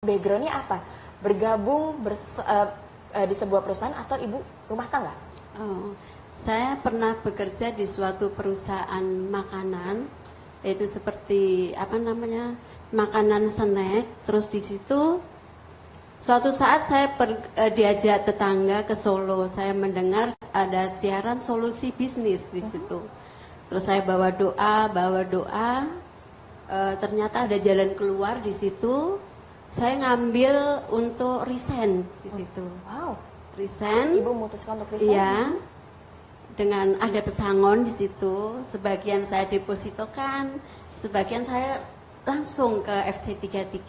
Backgroundnya apa? Bergabung di sebuah perusahaan atau ibu rumah tangga? Oh, saya pernah bekerja di suatu perusahaan makanan, yaitu seperti makanan snack. Terus di situ suatu saat saya diajak tetangga ke Solo. Saya mendengar ada siaran solusi bisnis di situ. Terus saya bawa doa. Ternyata ada jalan keluar di situ. Saya ngambil untuk resign di situ. Wow. Resign. Ibu memutuskan untuk resign? Iya. Dengan ada pesangon di situ. Sebagian saya depositokan, sebagian saya langsung ke FC33.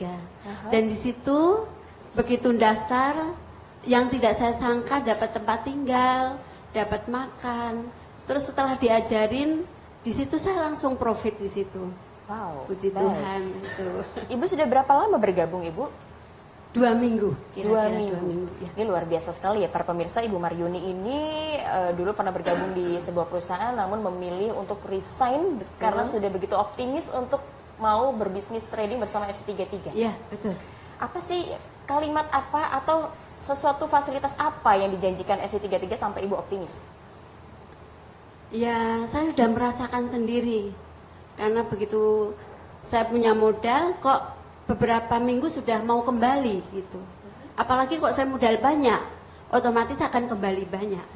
Dan di situ begitu daftar, yang tidak saya sangka dapat tempat tinggal, dapat makan. Terus setelah diajarin, di situ saya langsung profit di situ. Wow, puji baik. Tuhan itu. Ibu sudah berapa lama bergabung, Ibu? 2 minggu. Dua minggu. Ya. Ini luar biasa sekali ya para pemirsa. Ibu Maryuni ini dulu pernah bergabung di sebuah perusahaan, namun memilih untuk resign karena sudah begitu optimis untuk mau berbisnis trading bersama FC33. Iya, betul. Apa sih kalimat apa atau sesuatu fasilitas apa yang dijanjikan FC33 sampai Ibu optimis? Ya, saya sudah merasakan sendiri. Karena begitu saya punya modal, kok beberapa minggu sudah mau kembali gitu. Apalagi kok saya modal banyak, otomatis akan kembali banyak.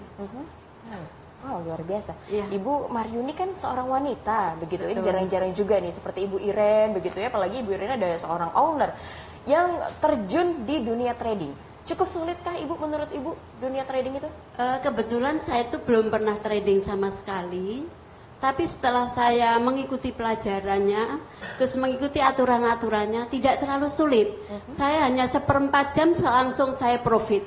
Wow, luar biasa. Iya. Ibu Maryuni kan seorang wanita, begitu ya. Betul. Jarang-jarang juga nih seperti Ibu Iren, begitu ya. Apalagi Ibu Iren adalah seorang owner yang terjun di dunia trading. Cukup sulitkah Ibu menurut Ibu dunia trading itu? Kebetulan saya itu belum pernah trading sama sekali. Tapi setelah saya mengikuti pelajarannya, terus mengikuti aturan-aturannya, tidak terlalu sulit. Saya hanya 1/4 jam langsung saya profit.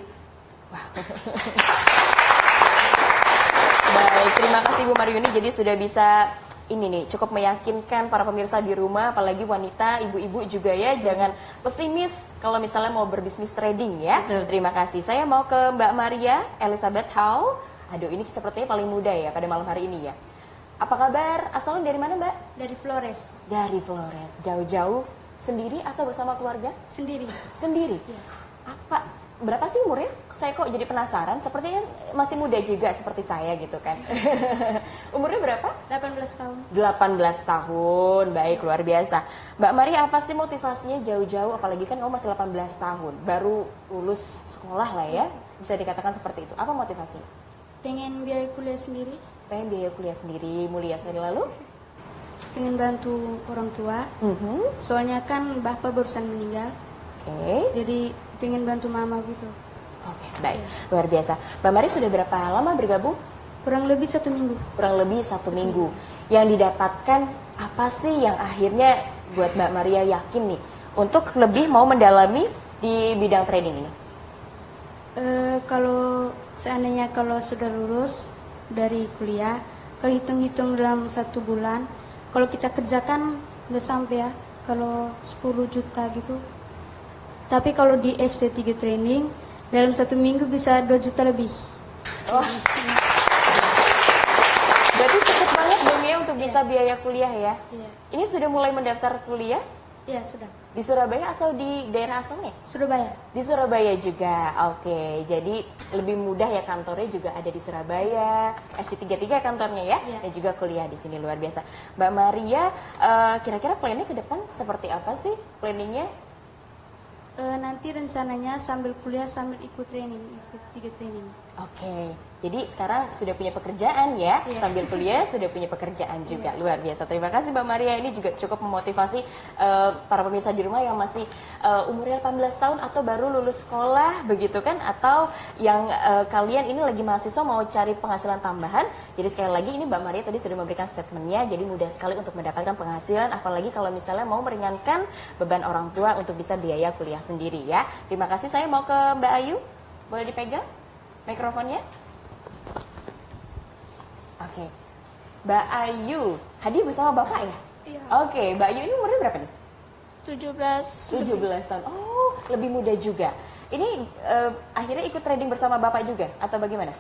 Baik, terima kasih Ibu Maryuni. Jadi sudah bisa ini nih cukup meyakinkan para pemirsa di rumah, apalagi wanita, ibu-ibu juga ya, jangan pesimis kalau misalnya mau berbisnis trading ya. Betul. Terima kasih. Saya mau ke Mbak Maria Elizabeth Hall. Aduh, ini sepertinya paling muda ya pada malam hari ini ya. Apa kabar? Asalnya dari mana, Mbak? Dari Flores. Dari Flores. Jauh-jauh sendiri atau bersama keluarga? Sendiri. Sendiri. Iya. Apa? Berapa sih umurnya? Saya kok jadi penasaran. Sepertinya masih muda juga seperti saya gitu kan. Umurnya berapa? 18 tahun. 18 tahun. Baik, luar biasa. Mbak Maria, apa sih motivasinya jauh-jauh? Apalagi kan kamu masih 18 tahun. Baru lulus sekolah lah ya. Bisa dikatakan seperti itu. Apa motivasinya? Pengen biaya kuliah sendiri. Pengen biaya kuliah sendiri, mulia sekali. Lalu? Pengen bantu orang tua. Soalnya kan bapak barusan meninggal. Oke. Jadi pengen bantu mama gitu. Oke, baik. Luar biasa. Mbak Maria sudah berapa lama bergabung? Kurang lebih 1 minggu. Kurang lebih 1 minggu. Yang didapatkan apa sih yang akhirnya buat Mbak Maria yakin nih untuk lebih mau mendalami di bidang trading ini? Kalau seandainya kalau sudah lulus dari kuliah, kalau hitung-hitung dalam 1 bulan, kalau kita kerjakan nggak sampai ya, kalau 10 juta gitu. Tapi kalau di FC3 training, dalam 1 minggu bisa 2 juta lebih. Wah. Berarti cukup banget dong ya untuk bisa biaya kuliah ya? Iya. Ini sudah mulai mendaftar kuliah Iya, sudah. di Surabaya atau di daerah asalnya? Surabaya. Di Surabaya juga, oke. Jadi lebih mudah ya, kantornya juga ada di Surabaya, FC33 kantornya ya, Iya. dan juga kuliah di sini, luar biasa. Mbak Maria, kira-kira plannya ke depan seperti apa sih planningnya? Nanti rencananya sambil kuliah sambil ikut training, ikut 3 training. Oke, jadi sekarang sudah punya pekerjaan ya, Iya. sambil kuliah sudah punya pekerjaan juga, luar biasa. Terima kasih Mbak Maria, ini juga cukup memotivasi para pemirsa di rumah yang masih umurnya 18 tahun atau baru lulus sekolah begitu kan, atau yang kalian ini lagi mahasiswa mau cari penghasilan tambahan. Jadi sekali lagi ini Mbak Maria tadi sudah memberikan statementnya, jadi mudah sekali untuk mendapatkan penghasilan, apalagi kalau misalnya mau meringankan beban orang tua untuk bisa biaya kuliah sendiri ya. Terima kasih, saya mau ke Mbak Ayu, boleh dipegang mikrofonnya? Oke. Mbak Ayu, hadir bersama Bapak ya? Iya. Oke, Mbak Ayu ini umurnya berapa nih? 17. 17 tahun. Oh, lebih muda juga. Ini akhirnya ikut trading bersama Bapak juga atau bagaimana?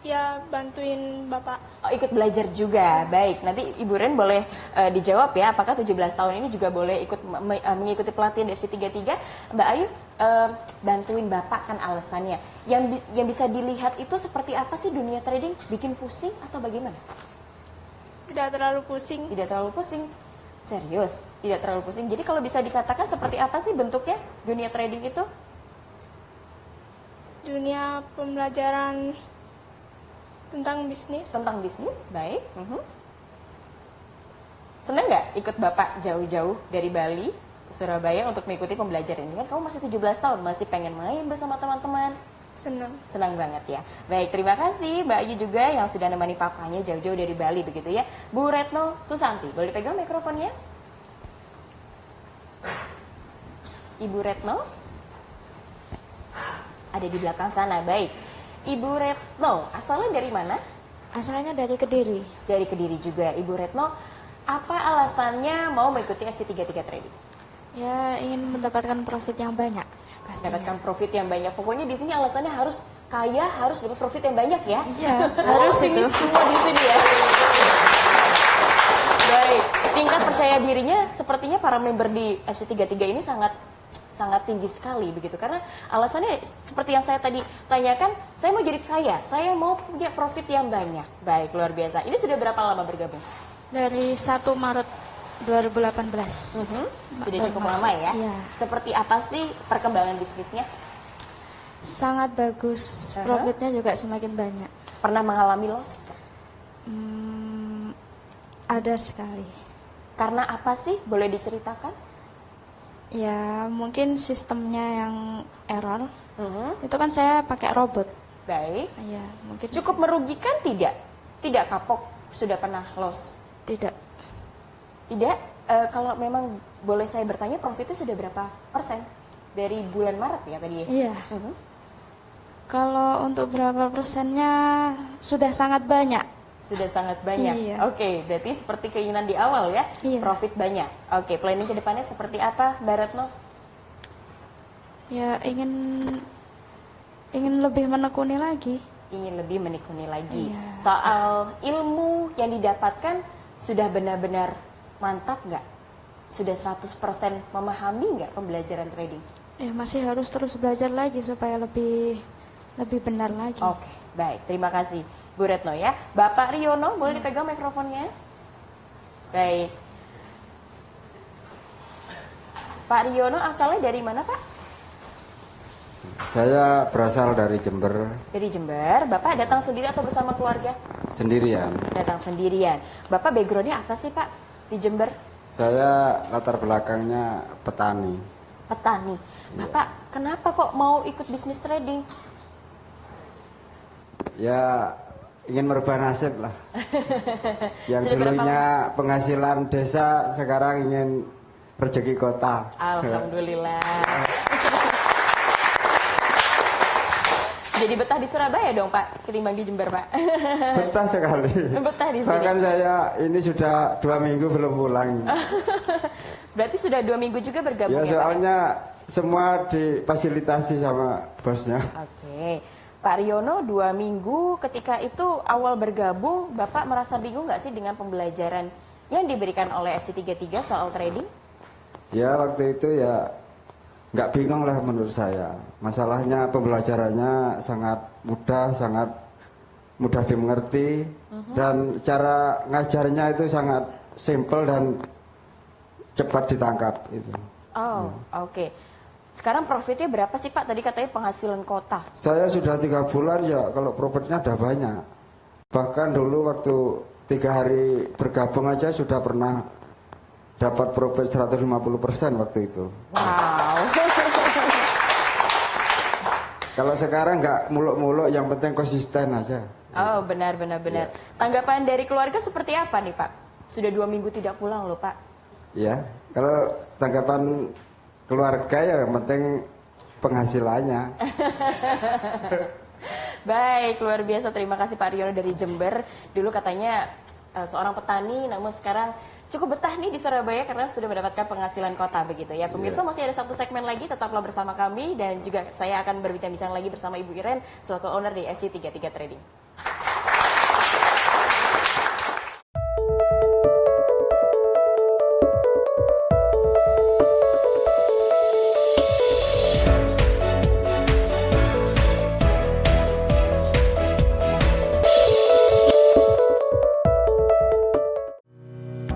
Ya, bantuin bapak. Oh, ikut belajar juga. Baik, nanti Ibu Ren boleh dijawab ya, apakah 17 tahun ini juga boleh ikut mengikuti pelatihan di FC33? Mbak Ayu, bantuin Bapak kan alasannya. Yang bisa dilihat itu seperti apa sih dunia trading? Bikin pusing atau bagaimana? Tidak terlalu pusing. Tidak terlalu pusing. Serius, tidak terlalu pusing. Jadi kalau bisa dikatakan seperti apa sih bentuknya dunia trading itu? Dunia pembelajaran tentang bisnis. Tentang bisnis, baik. Senang nggak ikut Bapak jauh-jauh dari Bali ke Surabaya untuk mengikuti pembelajaran ini? Kan kamu masih 17 tahun, masih pengen main bersama teman-teman. Senang. Senang banget ya. Baik, terima kasih Mbak Ayu juga yang sudah nemani papanya jauh-jauh dari Bali begitu ya. Bu Retno Susanti, boleh pegang mikrofonnya? Ibu Retno? Ada di belakang sana, baik. Ibu Retno, asalnya dari mana? Asalnya dari Kediri. Dari Kediri juga. Ibu Retno, apa alasannya mau mengikuti FC33 Trading? Ya, ingin mendapatkan profit yang banyak. Pastinya. Mendapatkan profit yang banyak. Pokoknya di sini alasannya harus kaya, harus dapat profit yang banyak ya. Iya, harus ini itu. semua di sini ya. Baik, tingkat percaya dirinya sepertinya para member di FC33 ini sangat tinggi sekali begitu, karena alasannya seperti yang saya tadi tanyakan, saya mau jadi kaya, saya mau punya profit yang banyak. Baik, luar biasa. Ini sudah berapa lama bergabung? Dari 1 Maret 2018. Sudah cukup lama ya? Iya. Seperti apa sih perkembangan bisnisnya? Sangat bagus. Profitnya juga semakin banyak. Pernah mengalami loss? Ada sekali. Karena apa sih? Boleh diceritakan? Ya, mungkin sistemnya yang error. Itu kan saya pakai robot. Baik. Ya, mungkin Cukup merugikan tidak? Tidak kapok? Sudah pernah loss? tidak. Tidak? Kalau memang boleh saya bertanya, profitnya sudah berapa persen? Dari bulan Maret ya tadi ya? Iya. Kalau untuk berapa persennya sudah sangat banyak. Sudah sangat banyak. Iya. Oke, berarti seperti keinginan di awal ya, Iya. profit banyak. Oke, planning ke depannya seperti apa, Mbak Retno? Ya, ingin lebih menekuni lagi. Ingin lebih menekuni lagi. Iya. Soal ilmu yang didapatkan, sudah benar-benar mantap nggak? Sudah 100% memahami nggak pembelajaran trading? Ya, masih harus terus belajar lagi supaya lebih benar lagi. Oke, baik. Terima kasih, Bu Retno ya. Bapak Riono, boleh dipegang mikrofonnya? Baik. Pak Riono asalnya dari mana, Pak? Saya berasal dari Jember, Dari Jember. Bapak datang sendiri atau bersama keluarga? sendirian. Datang sendirian. Bapak backgroundnya apa sih, Pak, di Jember? Saya latar belakangnya petani. Petani. Bapak, kenapa kok mau ikut bisnis trading? Ya, ingin merubah nasib lah. Yang Sudah berapa dulunya penghasilan desa, sekarang ingin rezeki kota. Alhamdulillah. Jadi betah di Surabaya dong, Pak, ketimbang di Jember, Pak. Betah sekali. Betah di sini. Bahkan saya ini sudah 2 minggu belum pulang. Berarti sudah 2 minggu juga bergabung Ya ya, Pak? soalnya semua difasilitasi sama bosnya. Oke. Pak Riono, 2 minggu ketika itu awal bergabung, Bapak merasa bingung nggak sih dengan pembelajaran yang diberikan oleh FC33 soal trading? Ya waktu itu ya nggak bingung lah menurut saya. Masalahnya pembelajarannya sangat mudah dimengerti, dan cara ngajarnya itu sangat simple dan cepat ditangkap itu. Oh, oke. Sekarang profitnya berapa sih, Pak? Tadi katanya penghasilan kota. Saya sudah 3 bulan ya, kalau profitnya ada banyak. Bahkan dulu waktu 3 hari bergabung aja sudah pernah dapat profit 150% waktu itu. Wow. Kalau sekarang nggak muluk-muluk, yang penting konsisten aja. Oh, benar. Tanggapan dari keluarga seperti apa nih, Pak? Sudah 2 minggu tidak pulang loh, Pak. Ya, kalau tanggapan keluarga ya yang penting penghasilannya. Baik, luar biasa. Terima kasih Pak Riono dari Jember. Dulu katanya seorang petani, namun sekarang cukup betah nih di Surabaya karena sudah mendapatkan penghasilan kota begitu ya. Pemirsa, masih ada 1 segmen lagi, tetaplah bersama kami dan juga saya akan berbincang-bincang lagi bersama Ibu Iren selaku owner di FC33 Trading.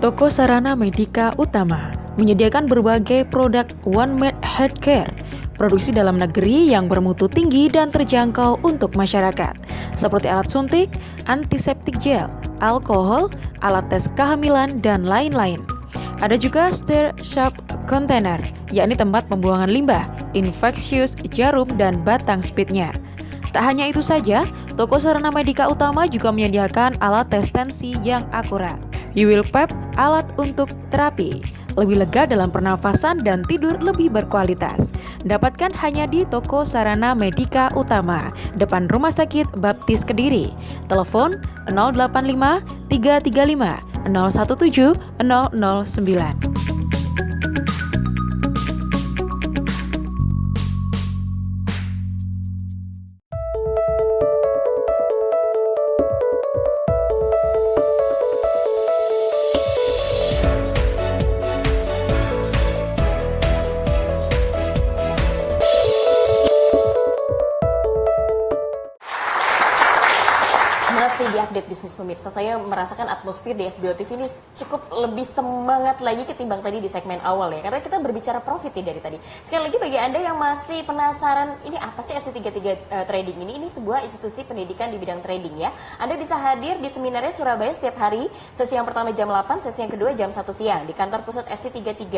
Toko Sarana Medika Utama menyediakan berbagai produk One Med Healthcare, produksi dalam negeri yang bermutu tinggi dan terjangkau untuk masyarakat, seperti alat suntik, antiseptik gel, alkohol, alat tes kehamilan, dan lain-lain. Ada juga stir sharp container, yakni tempat pembuangan limbah, infeksius, jarum, dan batang spitnya. Tak hanya itu saja, Toko Sarana Medika Utama juga menyediakan alat tes tensi yang akurat. UWILPEP, alat untuk terapi, lebih lega dalam pernafasan dan tidur lebih berkualitas. Dapatkan hanya di Toko Sarana Medika Utama, depan Rumah Sakit Baptis Kediri. Telepon 085 335 017 009. Masih di update bisnis pemirsa, saya merasakan atmosfer di SBO TV ini cukup lebih semangat lagi ketimbang tadi di segmen awal ya, karena kita berbicara profit nih dari tadi. Sekali lagi bagi Anda yang masih penasaran, ini apa sih FC33 Trading ini? Ini sebuah institusi pendidikan di bidang trading ya. Anda bisa hadir di seminarnya Surabaya setiap hari, sesi yang pertama jam 8, sesi yang kedua jam 1 siang di kantor pusat FC33,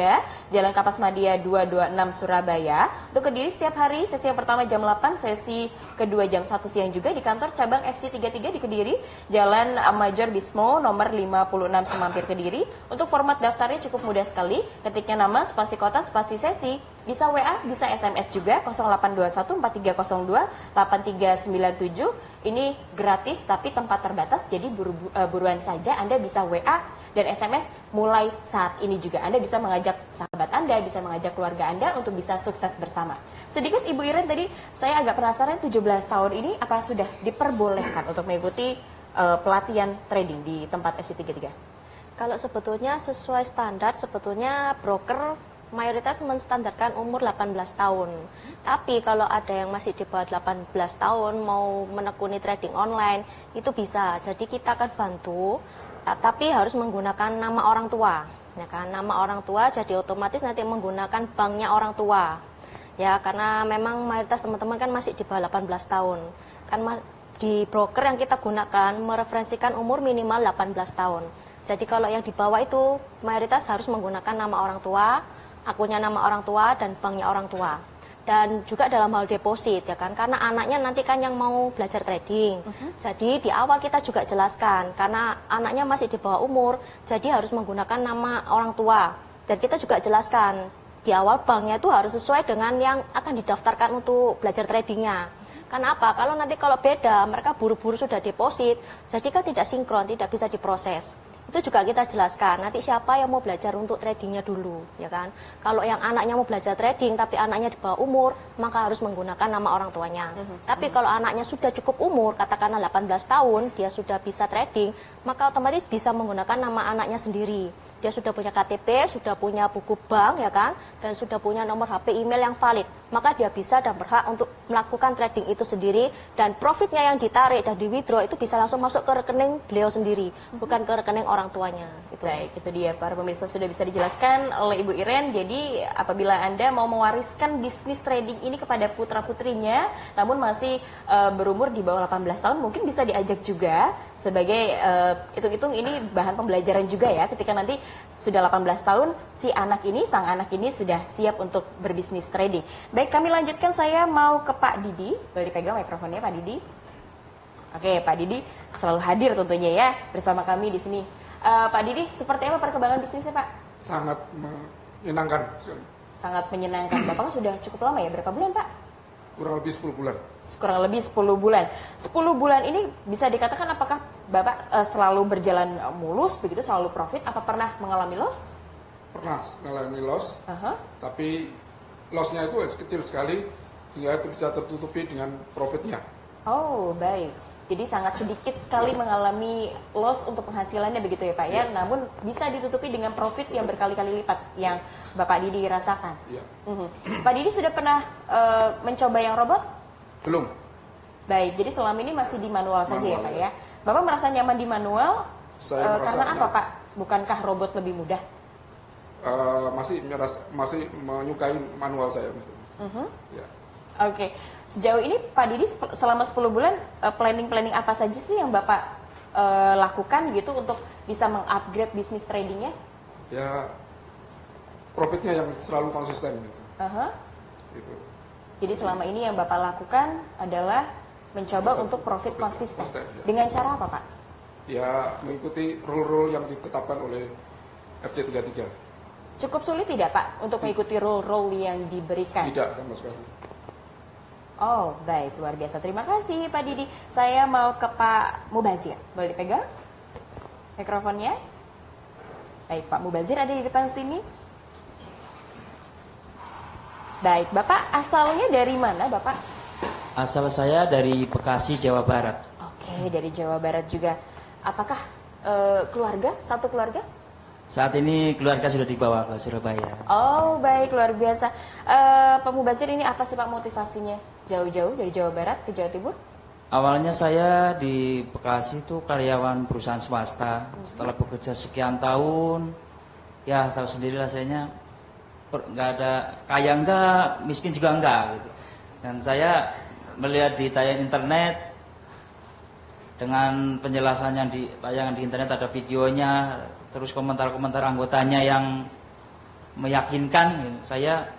Jalan Kapas Madia 226 Surabaya. Untuk Kediri setiap hari, sesi yang pertama jam 8, sesi kedua jam 1 siang juga di kantor cabang FC33 di Kediri, Jalan Major Bismo nomor 56 Semampir Kediri. Untuk format daftarnya cukup mudah sekali, ketiknya nama, spasi kota, spasi sesi, bisa WA, bisa SMS juga 0821 4302 8397. Ini gratis tapi tempat terbatas, jadi buruan saja. Anda bisa WA dan SMS mulai saat ini juga. Anda bisa mengajak sahabat Anda, bisa mengajak keluarga Anda untuk bisa sukses bersama. Sedikit Ibu Iren, tadi saya agak penasaran, 17 tahun ini apa sudah diperbolehkan untuk mengikuti pelatihan trading di tempat FC33? Kalau sebetulnya sesuai standar, sebetulnya broker mayoritas menstandarkan umur 18 tahun. Tapi kalau ada yang masih di bawah 18 tahun mau menekuni trading online, itu bisa. Jadi kita akan bantu, tapi harus menggunakan nama orang tua. Ya kan? Nama orang tua, jadi otomatis nanti menggunakan banknya orang tua. Ya, karena memang mayoritas teman-teman kan masih di bawah 18 tahun. Kan di broker yang kita gunakan mereferensikan umur minimal 18 tahun. Jadi kalau yang di bawah itu mayoritas harus menggunakan nama orang tua, akunnya nama orang tua, dan banknya orang tua. Dan juga dalam hal deposit ya kan, karena anaknya nanti kan yang mau belajar trading. Jadi di awal kita juga jelaskan, karena anaknya masih di bawah umur, jadi harus menggunakan nama orang tua. Dan kita juga jelaskan, di awal banknya itu harus sesuai dengan yang akan didaftarkan untuk belajar tradingnya. Karena apa? Kalau beda, mereka buru-buru sudah deposit, jadi kan tidak sinkron, tidak bisa diproses. Itu juga kita jelaskan, nanti siapa yang mau belajar untuk tradingnya dulu, ya kan? Kalau yang anaknya mau belajar trading, tapi anaknya di bawah umur, maka harus menggunakan nama orang tuanya. Tapi kalau anaknya sudah cukup umur, katakanlah 18 tahun, dia sudah bisa trading, maka otomatis bisa menggunakan nama anaknya sendiri. Dia sudah punya KTP, sudah punya buku bank, ya kan? Dan sudah punya nomor HP email yang valid. Maka dia bisa dan berhak untuk melakukan trading itu sendiri, dan profitnya yang ditarik dan di withdraw itu bisa langsung masuk ke rekening beliau sendiri, bukan ke rekening orang tuanya. Baik, itu dia para pemirsa, sudah bisa dijelaskan oleh Ibu Iren. Jadi apabila Anda mau mewariskan bisnis trading ini kepada putra-putrinya, namun masih berumur di bawah 18 tahun, mungkin bisa diajak juga sebagai hitung-hitung ini bahan pembelajaran juga ya, ketika nanti sudah 18 tahun si anak ini, sang anak ini sudah siap untuk berbisnis trading. Baik, kami lanjutkan, saya mau ke Pak Didi. Boleh dipegang mikrofonnya Pak Didi? Oke, Pak Didi selalu hadir tentunya ya bersama kami di sini. Pak Didi, seperti apa perkembangan bisnisnya Pak? Sangat menyenangkan. Sangat menyenangkan. Bapak sudah cukup lama ya, berapa bulan Pak? Kurang lebih 10 bulan. Kurang lebih 10 bulan. 10 bulan ini bisa dikatakan apakah Bapak selalu berjalan mulus, begitu selalu profit, apa pernah mengalami loss? Pernah mengalami loss, tapi lossnya itu kecil sekali, hingga itu bisa tertutupi dengan profitnya. Oh, baik. Jadi sangat sedikit sekali mengalami loss untuk penghasilannya begitu ya Pak ya, namun bisa ditutupi dengan profit yang berkali-kali lipat yang Bapak Didi rasakan. Pak Didi sudah pernah mencoba yang robot? Belum. Baik, jadi selama ini masih di manual saja ya Pak ya. Bapak merasa nyaman di manual? Saya merasa karena apa Pak? Bukankah robot lebih mudah? Masih menyukai manual saya. Ya. Oke, sejauh ini Pak Didi selama 10 bulan planning apa saja sih yang Bapak lakukan gitu untuk bisa mengupgrade bisnis tradingnya? Ya, profitnya yang selalu konsisten gitu. Gitu. Jadi selama ini yang Bapak lakukan adalah mencoba untuk profit konsisten. Ya. Dengan cara apa, Pak? Ya, mengikuti rule-rule yang ditetapkan oleh FC33. Cukup sulit tidak, Pak, untuk mengikuti rule-rule yang diberikan? Tidak sama sekali. Oh, baik. Luar biasa. Terima kasih, Pak Didi. Saya mau ke Pak Mubazir. Boleh dipegang mikrofonnya? Baik, Pak Mubazir ada di depan sini. Baik, Bapak asalnya dari mana, Bapak? Asal saya dari Bekasi, Jawa Barat. Oke, dari Jawa Barat juga. Apakah keluarga? Satu keluarga? Saat ini keluarga sudah dibawa ke Surabaya. Oh, baik, luar biasa. Pak Mubazir, ini apa sih Pak motivasinya? Jauh-jauh dari Jawa Barat ke Jawa Timur? Awalnya saya di Bekasi itu karyawan perusahaan swasta. Setelah bekerja sekian tahun, ya tahu sendirilah sayanya nggak ada kaya enggak, miskin juga enggak gitu. Dan saya melihat di tayangan internet dengan penjelasan yang di tayangan di internet, ada videonya, terus komentar-komentar anggotanya yang meyakinkan, saya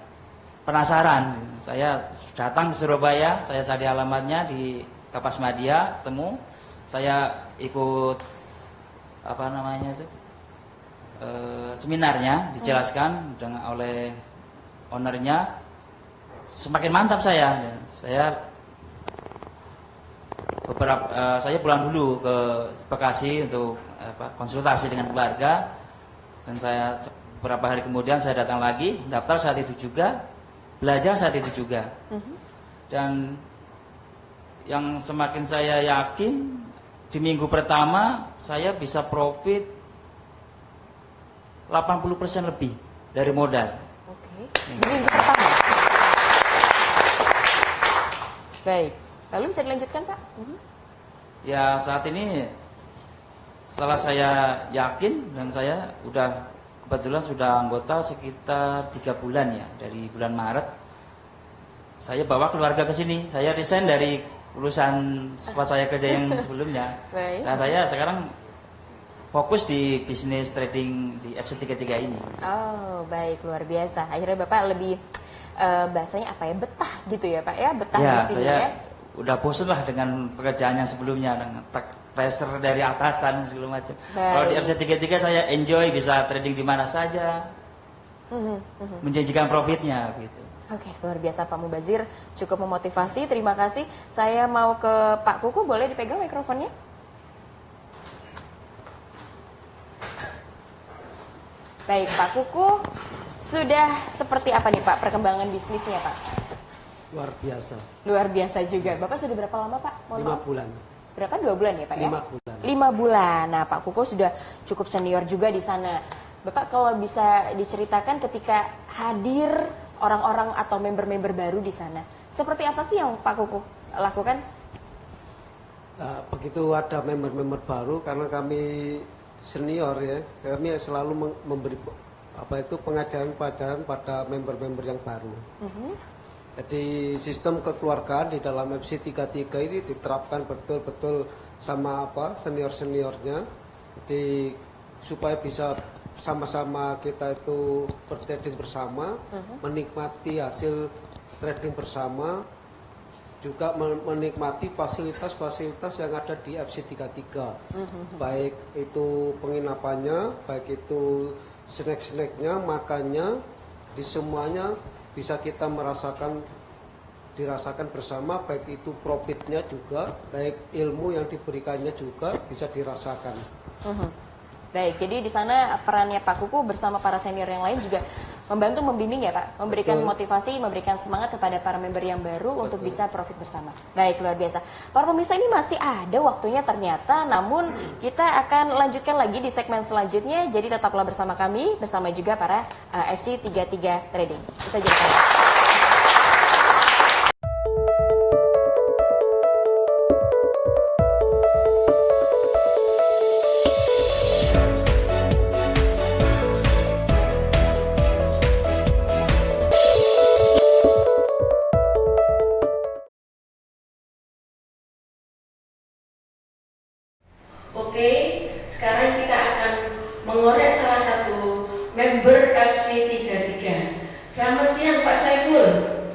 penasaran. Saya datang ke Surabaya, saya cari alamatnya di Kapas Media, ketemu, saya ikut seminarnya, dijelaskan oleh ownernya. Semakin mantap saya pulang dulu ke Bekasi untuk konsultasi dengan keluarga, dan saya beberapa hari kemudian saya datang lagi, daftar saat itu juga, belajar saat itu juga. Dan yang semakin saya yakin, di minggu pertama saya bisa profit 80% lebih dari modal. Oke. Di minggu pertama. Baik. Lalu bisa dilanjutkan, Pak? Ya, saat ini setelah saya yakin, dan saya kebetulan sudah anggota sekitar 3 bulan ya, dari bulan Maret. Saya bawa keluarga ke sini. Saya resign dari perusahaan tempat saya kerja yang sebelumnya. Saya sekarang fokus di bisnis trading di FC33 ini. Oh, baik, luar biasa. Akhirnya Bapak lebih bahasanya apa ya, betah gitu ya, Pak ya, betah Ya, di sini saya ya. udah bosen lah dengan pekerjaan yang sebelumnya, dengan pressure dari atasan segala macam. Kalau di FC33 saya enjoy, bisa trading di mana saja, menjanjikan profitnya gitu. Oke, luar biasa Pak Mubazir, cukup memotivasi. Terima kasih. Saya mau ke Pak Kuku, boleh dipegang mikrofonnya? Baik, Pak Kuku, sudah seperti apa nih Pak perkembangan bisnisnya Pak? Luar biasa. Luar biasa juga. Bapak sudah berapa lama Pak? 5 bulan. Berapa? 2 bulan ya Pak ya? 5 bulan. 5 bulan. Nah Pak Kuku sudah cukup senior juga di sana. Bapak kalau bisa diceritakan ketika hadir orang-orang atau member-member baru di sana, seperti apa sih yang Pak Kuku lakukan? Nah, begitu ada member-member baru, karena kami senior ya, kami selalu memberi pengajaran-pengajaran pada member-member yang baru. Jadi sistem kekeluargaan di dalam FC33 ini diterapkan betul-betul sama senior-seniornya. Jadi supaya bisa sama-sama kita itu bertrading bersama, menikmati hasil trading bersama, juga menikmati fasilitas-fasilitas yang ada di FC33, baik itu penginapannya, baik itu snack-snacknya, makannya, di semuanya bisa kita dirasakan bersama, baik itu profitnya juga, baik ilmu yang diberikannya juga bisa dirasakan. Baik, jadi di sana perannya Pak Kuku bersama para senior yang lain juga membantu membimbing ya Pak, memberikan motivasi, memberikan semangat kepada para member yang baru untuk bisa profit bersama. Baik, luar biasa. Para pemirsa, ini masih ada waktunya ternyata, namun kita akan lanjutkan lagi di segmen selanjutnya, jadi tetaplah bersama kami, bersama juga para FC33 Trading. Bisa jadi.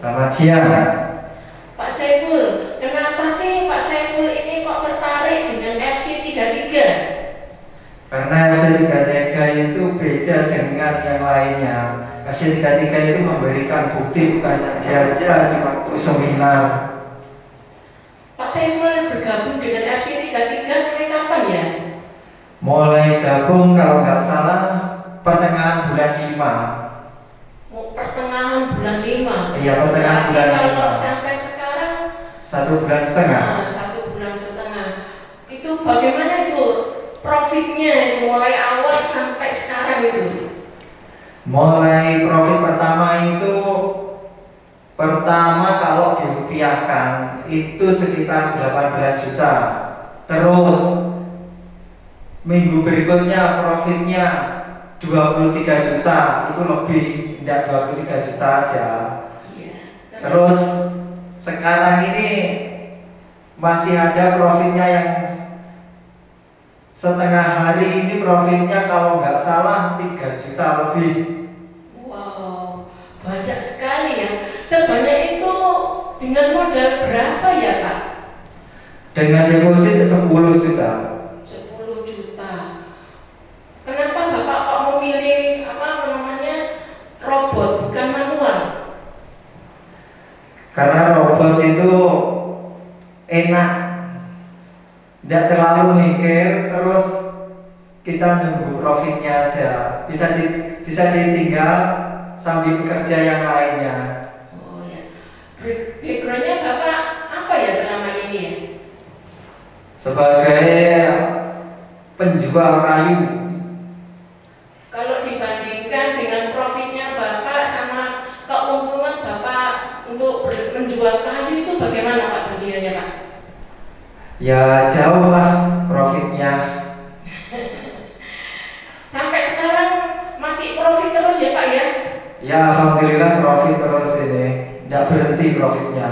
Selamat siang. Pak Saiful, kenapa sih Pak Saiful ini kok tertarik dengan FC33? Karena FC33 itu beda dengan yang lainnya. FC33 itu memberikan bukti bukan saja di waktu seminar. Pak Saiful bergabung dengan FC33 mulai kapan ya? Mulai gabung kalau nggak salah pertengahan bulan 5. Pertengahan bulan 5. Iya, pertengahan bulan 5. Kalau sampai sekarang 1 bulan setengah. 1 bulan setengah. Itu bagaimana itu profitnya itu mulai awal sampai sekarang itu? Mulai profit pertama kalau dirupiahkan itu sekitar 18 juta. Terus minggu berikutnya profitnya 23 juta, itu lebih, tidak 23 juta aja. Terus sekarang ini masih ada profitnya yang setengah hari ini profitnya kalau nggak salah 3 juta lebih. Wow, banyak sekali ya. Sebanyak itu dengan modal berapa ya Pak? Dengan deposit 10 juta. 10 juta. Kenapa Bapak kok memilih robot bukan manual? Karena robot itu enak, tidak terlalu mikir, terus kita nunggu profitnya aja, bisa ditinggal sambil bekerja yang lainnya. Oh ya, backgroundnya Bapak apa ya selama ini ya? Sebagai penjual kayu. Kalau dibandingkan dengan profitnya Bapak sama keuntungan Bapak untuk menjual kayu itu bagaimana Pak bandingannya Pak? Ya jauh lah profitnya. Sampai sekarang masih profit terus ya Pak ya? Ya alhamdulillah profit terus ini, tidak berhenti profitnya.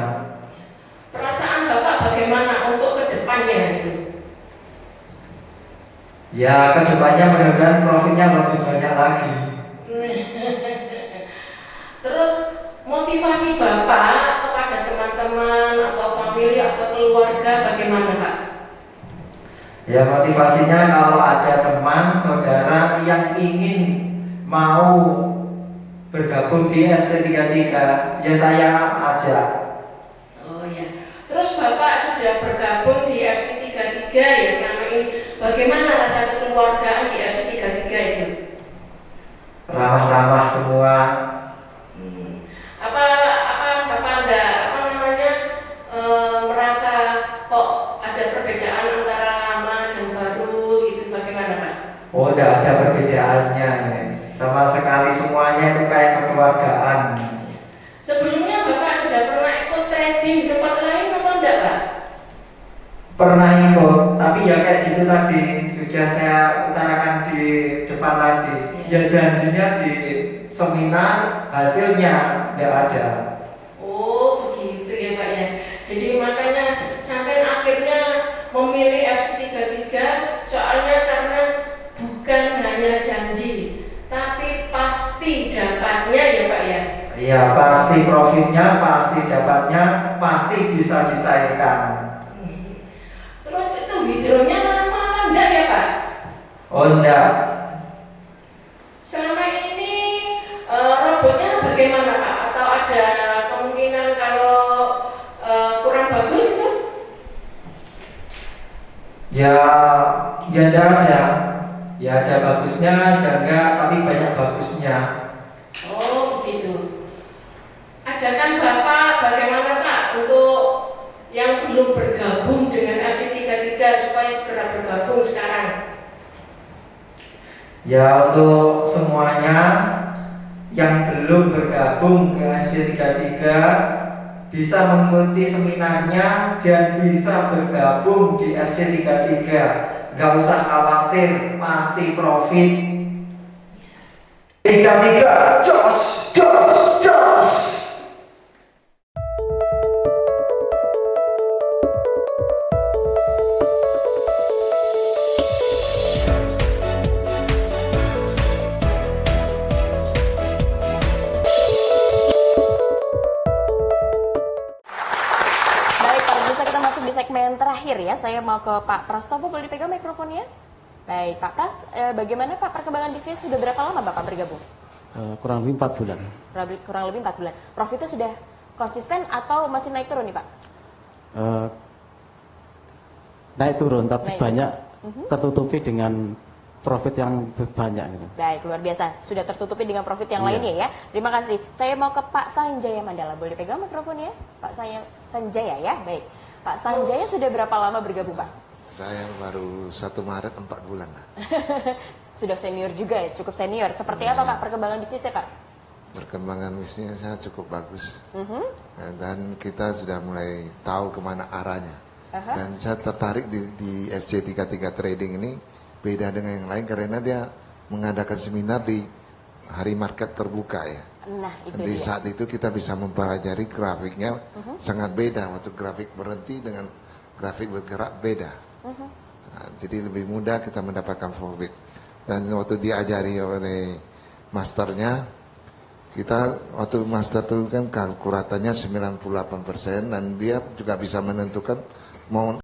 Perasaan Bapak bagaimana untuk kedepannya itu? Ya kedepannya mudah-mudahan profitnya lebih banyak lagi. Terus motivasi Bapak kepada teman-teman atau famili atau keluarga bagaimana Pak? Ya motivasinya kalau ada teman, saudara yang ingin mau bergabung di FC33, ya saya ajak. Oh ya. Terus Bapak sudah bergabung di FC33 ya selama ini. Bagaimana rasa kekeluargaan di FC33 itu? Ramah-ramah semua. Apa Bapak ada merasa kok ada perbedaan antara lama dan baru gitu bagaimana Pak? Oh, tidak ada perbedaannya, sama sekali semuanya itu kayak kekeluargaan. Sebelumnya Bapak sudah pernah ikut trading di tempat lain atau enggak Pak? Pernah ikut, tapi ya kayak gitu tadi sudah saya utarakan di depan tadi. Ya janjinya di seminar, hasilnya tidak ada. Oh begitu ya Pak ya. Jadi makanya sampai akhirnya memilih FC33 soalnya karena bukan hanya janji, tapi pasti dapatnya ya Pak ya. Iya pasti profitnya, pasti dapatnya, pasti bisa dicairkan. Terus itu withdrawnya lama apa enggak ya Pak? Oh enggak. Selama ini robotnya bagaimana Pak? Atau ada kemungkinan kalau kurang bagus itu? Ya enggak ada. Ya ada bagusnya, ada enggak, tapi banyak bagusnya. Oh begitu. Ajakan Bapak bagaimana Pak untuk yang belum bergabung dengan FC33 supaya segera bergabung sekarang? Ya untuk semuanya yang belum bergabung ke FC33 bisa mengikuti seminarnya dan bisa bergabung di FC33. Gak usah khawatir, pasti profit. 33 jos jos jos. masuk di segmen terakhir ya. Saya mau ke Pak Prastopo, boleh dipegang mikrofonnya? Baik, Pak Pras, bagaimana Pak perkembangan bisnis, sudah berapa lama Bapak bergabung? Kurang lebih 4 bulan. Kurang lebih 4 bulan. Profitnya sudah konsisten atau masih naik turun nih Pak? Naik turun, tapi Naik banyak turun. tertutupi dengan profit yang banyak gitu. Baik, luar biasa. Sudah tertutupi dengan profit yang Iya. lainnya ya. Terima kasih. Saya mau ke Pak Sanjaya Mandala. Boleh pegang mikrofonnya? Pak Sanjaya ya. Baik. Pak Sanjaya sudah berapa lama bergabung Pak? Saya baru 1 Maret 4 bulan. Sudah senior juga ya, cukup senior. Seperti apa Pak perkembangan bisnisnya Pak? Perkembangan bisnisnya cukup bagus. Dan kita sudah mulai tahu kemana arahnya. Dan saya tertarik di FC33 Trading ini beda dengan yang lain karena dia mengadakan seminar di hari market terbuka ya. Nah, itu di dia. saat itu kita bisa mempelajari grafiknya sangat beda. Waktu grafik berhenti dengan grafik bergerak beda. Nah, jadi lebih mudah kita mendapatkan profit. Dan waktu diajari oleh masternya, kita waktu master itu kan kalkulatornya 98% dan dia juga bisa menentukan mau